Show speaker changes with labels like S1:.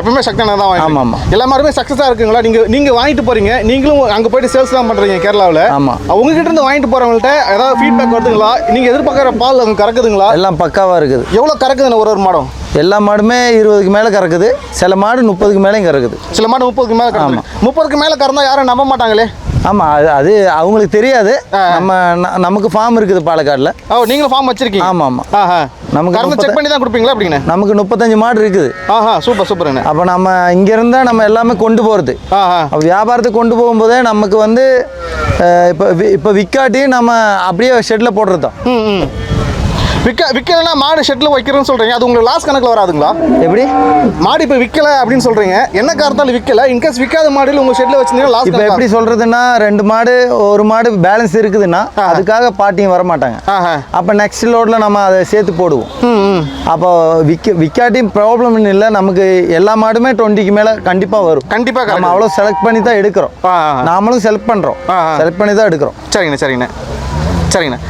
S1: எப்பவுமே சக்தியான தான் வாங்க.
S2: ஆமாம் ஆமாம்.
S1: எல்லா மாடுமே சக்ஸஸாக இருக்குங்களா? நீங்கள் வாங்கிட்டு போகிறீங்க, நீங்களும் அங்கே போயிட்டு சேல்ஸ் தான் பண்ணுறீங்க கேரளாவில்.
S2: ஆமாம்.
S1: உங்ககிட்ட இருந்து வாங்கிட்டு போகிறவங்கள்ட்ட ஏதாவது ஃபீட்பேக் வருதுங்களா? நீங்கள் எதிர்பார்க்குற பால் அங்கே கறக்குதுங்களா?
S2: எல்லாம் பக்காவாக இருக்குது.
S1: எவ்வளோ கறக்குதுன்னு ஒரு மாடம்?
S2: எல்லா மாடுமே 20க்கு மேலே கறக்குது, சில மாடு 30க்கு மேலேயும் கறக்குது.
S1: சில மாடு 30க்கு மேலே கறக்குது. 30க்கு மேலே கறந்தா யாரும் நம்ப மாட்டாங்களே.
S2: ஆமாம், அது அவங்களுக்கு தெரியாது. நமக்கு ஃபார்ம் இருக்குது பாலக்காடில்.
S1: நீங்களும் ஃபார்ம் வச்சிருக்கீங்க?
S2: ஆமாம் ஆமாம்.
S1: நமக்கு கறந்து செக் பண்ணி தான் கொடுப்பீங்களா அப்படிங்க?
S2: நமக்கு 35 மாடு இருக்குது.
S1: சூப்பர் சூப்பர்ண்ணே.
S2: அப்போ நம்ம இங்கே இருந்தால் நம்ம எல்லாமே கொண்டு போகிறது. வியாபாரத்துக்கு கொண்டு போகும்போதே நமக்கு வந்து இப்போ விற்காட்டி நம்ம அப்படியே ஷெட்டில் போடுறதோம்.
S1: விற்கலைன்னா மாடு ஷெட்டில் வைக்கிறேன்னு சொல்கிறீங்க, அது உங்களுக்கு லாஸ் கணக்கில் வராதுங்களா?
S2: எப்படி
S1: மாடு இப்போ விற்கலை அப்படின்னு சொல்கிறீங்க, என்ன காரணத்தாலும் விற்கலை, இன்கேஸ் விற்காத மாடு உங்கள் ஷெட்டில் வச்சிருந்தீங்கன்னா லாஸ்.
S2: இப்போ எப்படி சொல்கிறதுன்னா, 2 மாடு ஒரு மாடு பேலன்ஸ் இருக்குதுன்னா அதுக்காக பாட்டியும் வர மாட்டாங்க. அப்போ நெக்ஸ்ட் லோடில் நம்ம அதை சேர்த்து போடுவோம். அப்போ விற்காட்டி ப்ராப்ளம் இல்லை. நமக்கு எல்லா மாடுமே 20க்கு மேலே கண்டிப்பாக வரும். கண்டிப்பாக நம்ம அவ்வளோ செலக்ட் பண்ணி தான் எடுக்கிறோம். நாமளும் செலக்ட் பண்ணுறோம், செலக்ட் பண்ணி தான் எடுக்கிறோம்.
S1: சரிங்கண்ணே சரிங்கண்ணே சரிங்கண்ணே.